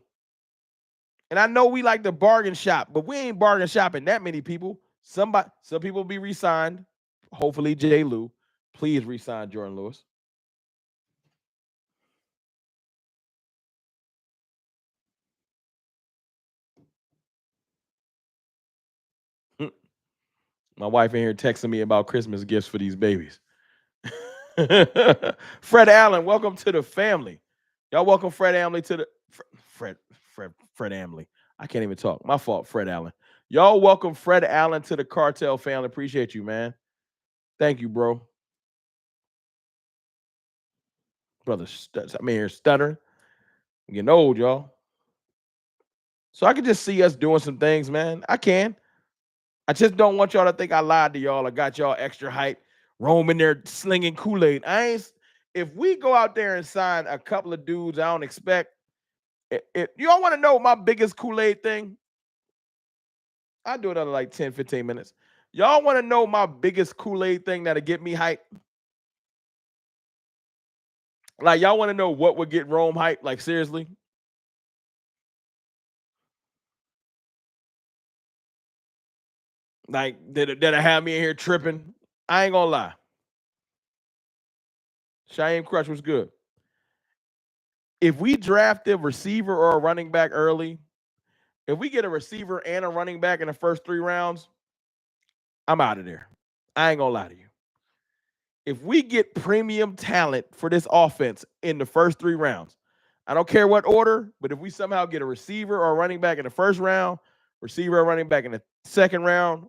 Speaker 1: And I know we like to bargain shop, but we ain't bargain shopping that many people. Some people will be re-signed. Hopefully, J. Lou. Please re-sign Jordan Lewis. My wife in here texting me about Christmas gifts for these babies. Fred Allen, welcome to the family. Y'all welcome Fred Allen to the Fred Amley. I can't even talk. My fault, Fred Allen. Y'all welcome Fred Allen to the cartel family. Appreciate you, man. Thank you, bro. Brother, I'm here stuttering. I'm getting old, y'all. So I can just see us doing some things, man. I can. I just don't want y'all to think I lied to y'all or got y'all extra hype, roaming there slinging Kool-Aid. If we go out there and sign a couple of dudes I don't expect, y'all want to know my biggest Kool-Aid thing? I'll do it in like 10, 15 minutes. Y'all want to know my biggest Kool-Aid thing that'll get me hype? Like, y'all want to know what would get Rome hype? Like, seriously? Like, that'll have me in here tripping? I ain't gonna lie. Shaheem Crush was good. If we draft a receiver or a running back early, if we get a receiver and a running back in the first 3 rounds, I'm out of there. I ain't gonna lie to you. If we get premium talent for this offense in the first 3 rounds, I don't care what order, but if we somehow get a receiver or a running back in the first round, receiver or running back in the second round,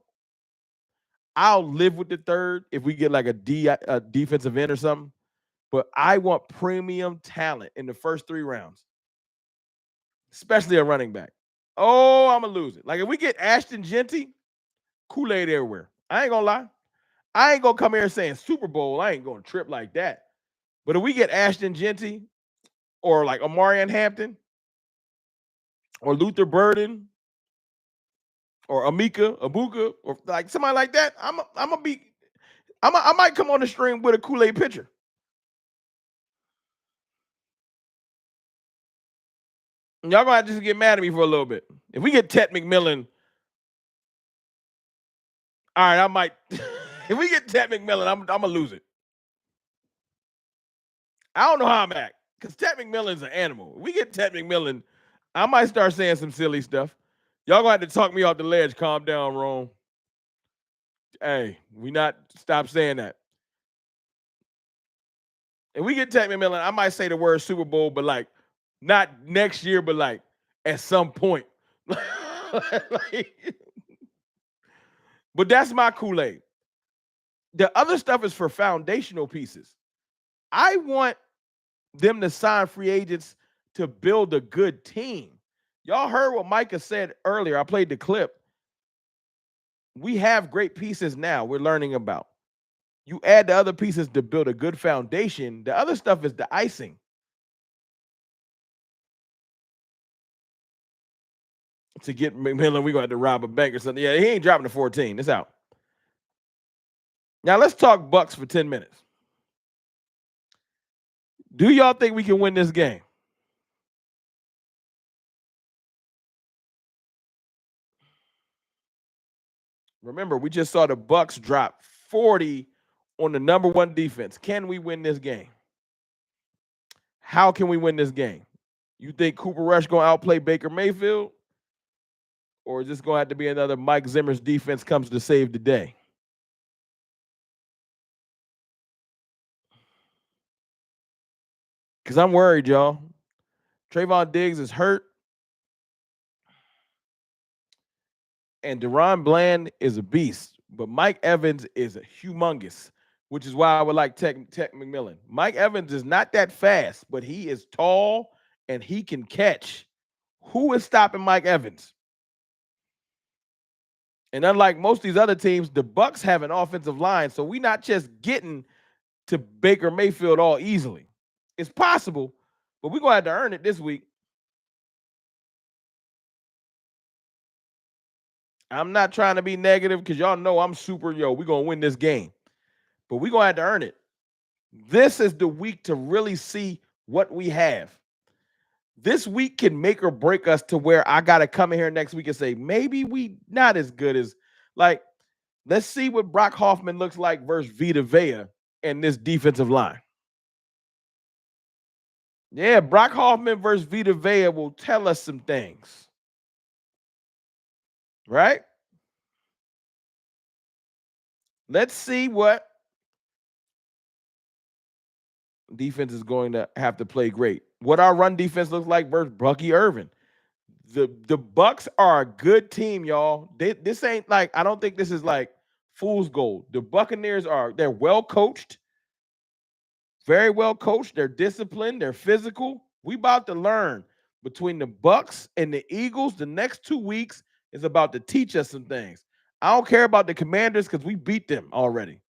Speaker 1: I'll live with the third if we get like a defensive end or something. But I want premium talent in the first 3 rounds, especially a running back. Oh, I'm going to lose it. Like if we get Ashton Genty, Kool-Aid everywhere. I ain't going to lie. I ain't going to come here saying Super Bowl. I ain't going to trip like that. But if we get Ashton Genty or like Amarian Hampton or Luther Burden or Abuka, or like somebody like that, I might come on the stream with a Kool-Aid pitcher. Y'all gonna have to just get mad at me for a little bit. If we get Ted McMillan, all right, I might. If we get Ted McMillan, I'm gonna lose it. I don't know how I'm at because Ted McMillan's an animal. If we get Ted McMillan, I might start saying some silly stuff. Y'all gonna have to talk me off the ledge. Calm down, Rome. Hey, we not stop saying that. If we get Ted McMillan, I might say the word Super Bowl, but like not next year, but like at some point. like, But that's my Kool-Aid. The other stuff is for foundational pieces. I want them to sign free agents to build a good team. Y'all heard what Micah said earlier. I played the clip. We have great pieces now we're learning about. You add the other pieces to build a good foundation. The other stuff is the icing. To get McMillan, we're going to have to rob a bank or something. Yeah, he ain't dropping the 14. It's out. Now, let's talk Bucks for 10 minutes. Do y'all think we can win this game? Remember, we just saw the Bucks drop 40 on the number one defense. Can we win this game? How can we win this game? You think Cooper Rush going to outplay Baker Mayfield? Or is this going to have to be another Mike Zimmer's defense comes to save the day? Because I'm worried, y'all. Trayvon Diggs is hurt. And Deron Bland is a beast. But Mike Evans is a humongous, which is why I would like Tech McMillan. Mike Evans is not that fast, but he is tall and he can catch. Who is stopping Mike Evans? And unlike most of these other teams, the Bucks have an offensive line, so we're not just getting to Baker Mayfield all easily. It's possible, but we're going to have to earn it this week. I'm not trying to be negative because y'all know I'm super, we're going to win this game. But we're going to have to earn it. This is the week to really see what we have. This week can make or break us to where I got to come in here next week and say, maybe we not as good as, let's see what Brock Hoffman looks like versus Vita Vea and this defensive line. Yeah, Brock Hoffman versus Vita Vea will tell us some things. Right? Let's see what defense is going to have to play great. What our run defense looks like versus Bucky Irvin. The Bucks are a good team, y'all. This ain't I don't think this is like fool's gold. The Buccaneers they're well coached, very well coached. They're disciplined. They're physical. We about to learn between the Bucks and the Eagles. The next 2 weeks is about to teach us some things. I don't care about the Commanders because we beat them already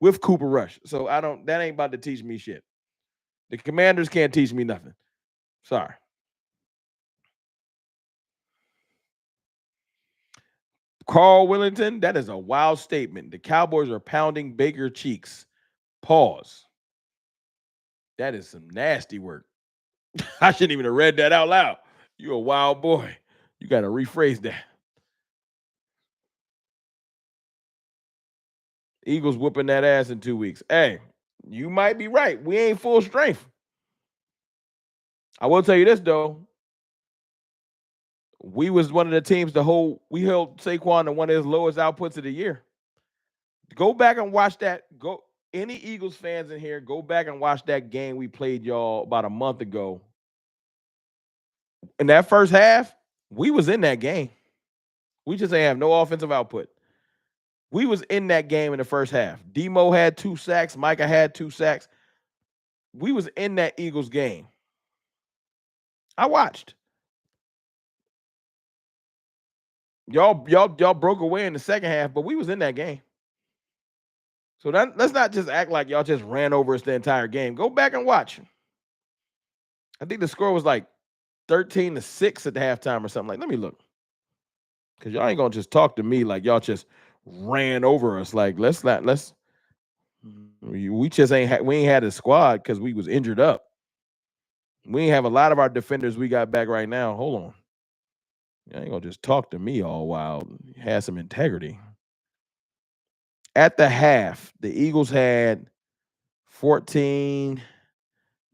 Speaker 1: with Cooper Rush. So that ain't about to teach me shit. The Commanders can't teach me nothing. Sorry. Carl Willington, that is a wild statement. The Cowboys are pounding Baker cheeks. Pause. That is some nasty work. I shouldn't even have read that out loud. You're a wild boy. You got to rephrase that. Eagles whooping that ass in 2 weeks. Hey, you might be right. We ain't full strength. I will tell you this, though. We was one of the teams we held Saquon to one of his lowest outputs of the year. Go back and watch that. Any Eagles fans in here, go back and watch that game we played y'all about a month ago. In that first half, we was in that game. We just ain't have no offensive output. We was in that game in the first half. Demo had 2 sacks. Micah had 2 sacks. We was in that Eagles game. I watched. Y'all broke away in the second half, but we was in that game. So let's not just act like y'all just ran over us the entire game. Go back and watch. I think the score was 13-6 at the halftime or something. Let me look. Because y'all ain't gonna just talk to me like y'all just ran over us. We just ain't had a squad because we was injured up. We ain't have a lot of our defenders we got back right now. Hold on. You ain't gonna just talk to me all wild. Have some integrity. At the half, the Eagles had 14.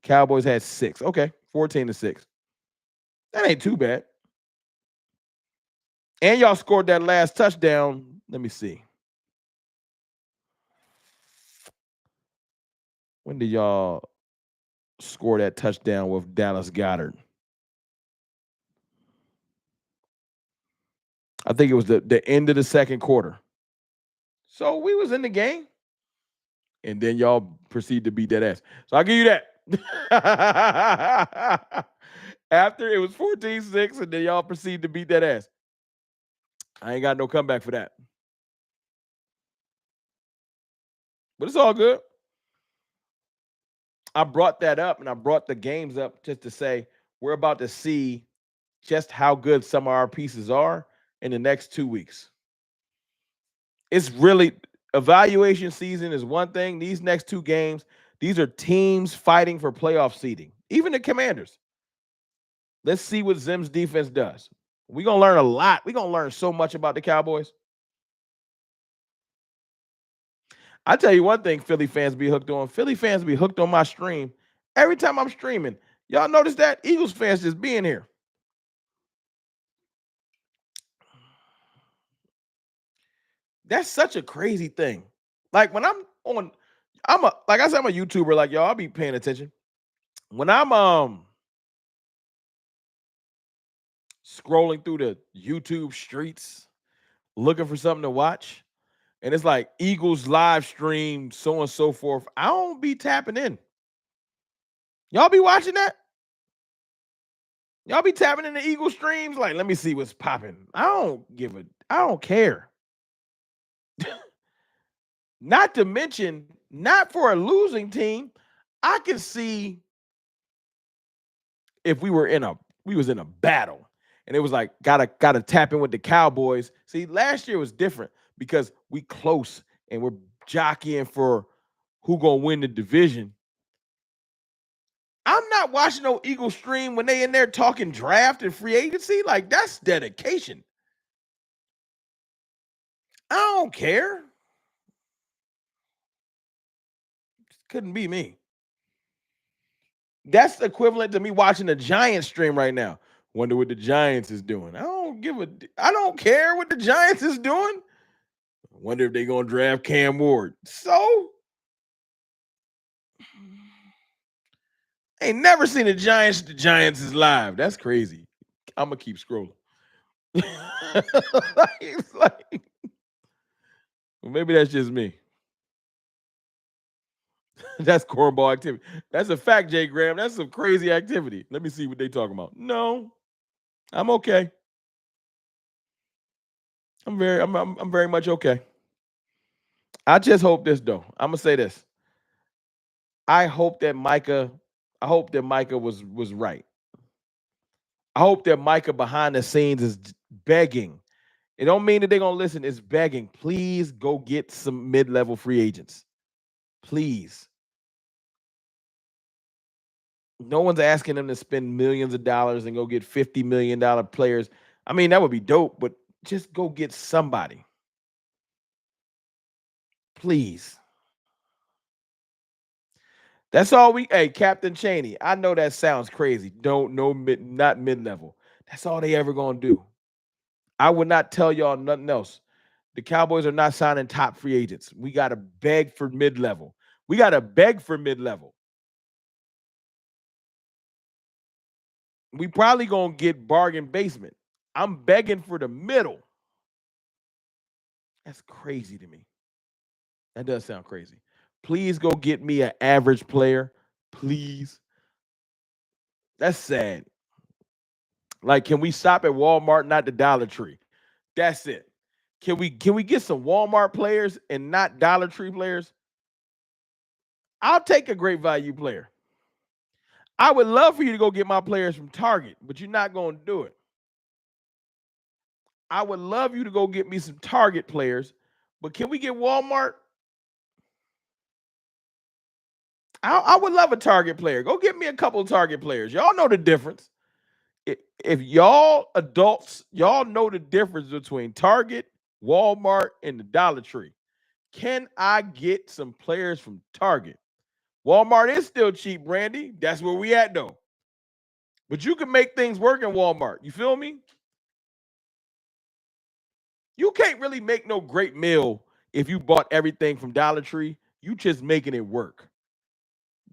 Speaker 1: Cowboys had 6. Okay, 14-6. That ain't too bad. And y'all scored that last touchdown. Let me see. When did y'all score that touchdown with Dallas Goedert? I think it was the end of the second quarter. So we was in the game. And then y'all proceed to beat that ass. So I'll give you that. After it was 14-6, and then y'all proceed to beat that ass. I ain't got no comeback for that. But it's all good. I brought that up, and I brought the games up just to say we're about to see just how good some of our pieces are in the next 2 weeks. It's really evaluation season is one thing. These next 2 games, these are teams fighting for playoff seeding. Even the Commanders. Let's see what Zim's defense does. We're going to learn a lot. We're going to learn so much about the Cowboys. I tell you one thing Philly fans be hooked on. Philly fans be hooked on my stream. Every time I'm streaming, y'all notice that? Eagles fans just being here. That's such a crazy thing. Like when I'm like I said, I'm a YouTuber. Like y'all, I'll be paying attention. When I'm scrolling through the YouTube streets looking for something to watch, and it's like Eagles live stream, so on and so forth, I don't be tapping in. Y'all be watching that? Y'all be tapping in the Eagle streams? Like, let me see what's popping. I don't care. Not to mention, not for a losing team, I can see if we was in a battle and it was like gotta tap in with the Cowboys. See, last year was different because we close and we're jockeying for who gonna win the division. I'm not watching no Eagle stream when they in there talking draft and free agency. Like, that's dedication. I don't care. Couldn't be me. That's equivalent to me watching the Giants stream right now. Wonder what the Giants is doing. I don't care what the Giants is doing. Wonder if they're gonna draft Cam Ward. So ain't never seen the Giants. The Giants is live. That's crazy. I'm gonna keep scrolling. It's like, well, maybe that's just me. That's cornball activity. That's a fact, Jay Graham. That's some crazy activity. Let me see what they talking about. No, I'm okay. I'm very much okay. I just hope this though. I'm gonna say this. I hope that Micah was right. I hope that Micah behind the scenes is begging. It don't mean that they're gonna listen. It's begging. Please go get some mid-level free agents. Please. No one's asking them to spend millions of dollars and go get $50 million players. I mean, that would be dope, but just go get somebody. Please. That's all hey, Captain Chaney. I know that sounds crazy. Not mid-level. That's all they ever gonna do. I would not tell y'all nothing else. The Cowboys are not signing top free agents. We gotta beg for mid-level. We gotta beg for mid-level. We probably gonna get bargain basement. I'm begging for the middle. That's crazy to me. That does sound crazy. Please go get me an average player. Please. That's sad. Like, can we stop at Walmart, not the Dollar Tree? That's it. Can we get some Walmart players and not Dollar Tree players? I'll take a great value player. I would love for you to go get my players from Target, but you're not going to do it. I would love you to go get me some Target players, but can we get Walmart? I would love a Target player. Go get me a couple of Target players. Y'all know the difference. If y'all adults, y'all know the difference between Target, Walmart, and the Dollar Tree. Can I get some players from Target? Walmart is still cheap, Brandy. That's where we at, though. But you can make things work in Walmart. You feel me? You can't really make no great meal if you bought everything from Dollar Tree. You just making it work.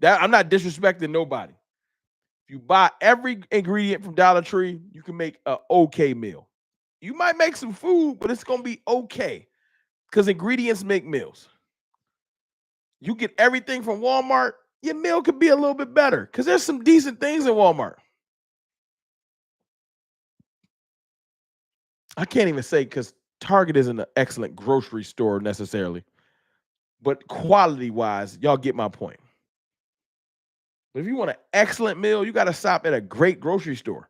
Speaker 1: That I'm not disrespecting nobody. If you buy every ingredient from Dollar Tree, you can make an okay meal. You might make some food, but it's gonna be okay. because ingredients make meals. You get everything from Walmart, your meal could be a little bit better because there's some decent things in Walmart. I can't even say because Target isn't an excellent grocery store necessarily, but quality wise, y'all get my point. But if you want an excellent meal, you got to stop at a great grocery store.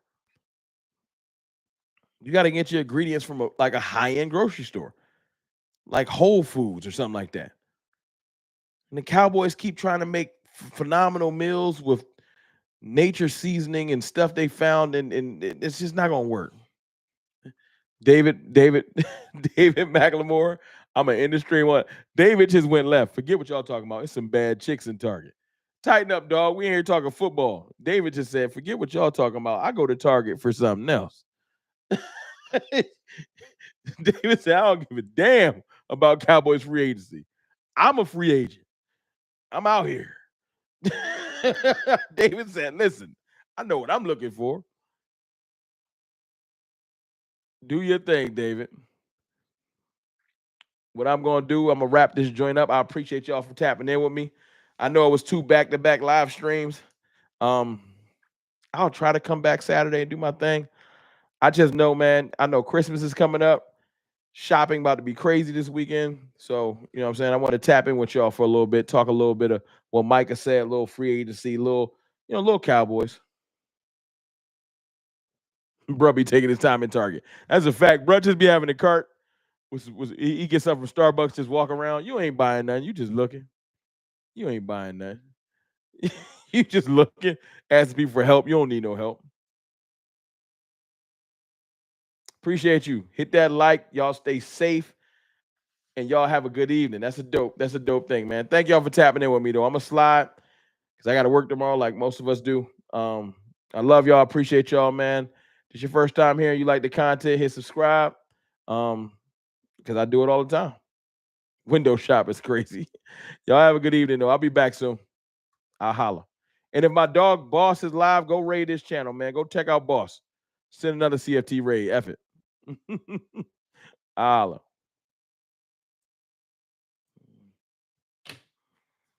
Speaker 1: You got to get your ingredients from like a high-end grocery store, like Whole Foods or something like that. And the Cowboys keep trying to make phenomenal meals with nature seasoning and stuff they found, and it's just not gonna work. David McLemore, I'm an industry one. David just went left. Forget what y'all talking about. It's some bad chicks in Target. Tighten up, dog. We ain't here talking football. David just said, forget what y'all talking about. I go to Target for something else. David said, I don't give a damn about Cowboys free agency. I'm a free agent. I'm out here. David said, listen, I know what I'm looking for. Do your thing, David. What I'm going to do, I'm going to wrap this joint up. I appreciate y'all for tapping in with me. I know it was 2 back-to-back live streams. I'll try to come back Saturday and do my thing. I just know, man, I know Christmas is coming up. Shopping about to be crazy this weekend. So, you know what I'm saying? I want to tap in with y'all for a little bit, talk a little bit of what Micah said, a little free agency, little Cowboys. Bruh be taking his time in Target. That's a fact. Bruh just be having a cart. He gets something from Starbucks, just walk around. You ain't buying nothing. You just looking. You ain't buying nothing. You just looking, asking people for help. You don't need no help. Appreciate you. Hit that like. Y'all stay safe. And y'all have a good evening. That's a dope thing, man. Thank y'all for tapping in with me, though. I'm going to slide because I got to work tomorrow like most of us do. I love y'all. Appreciate y'all, man. If it's your first time here and you like the content, hit subscribe because I do it all the time. Window shop is crazy. Y'all have a good evening, though. I'll be back soon. I'll holla. And if my dog Boss is live, go raid this channel, man. Go check out Boss. Send another CFT raid. F it. I'll holla.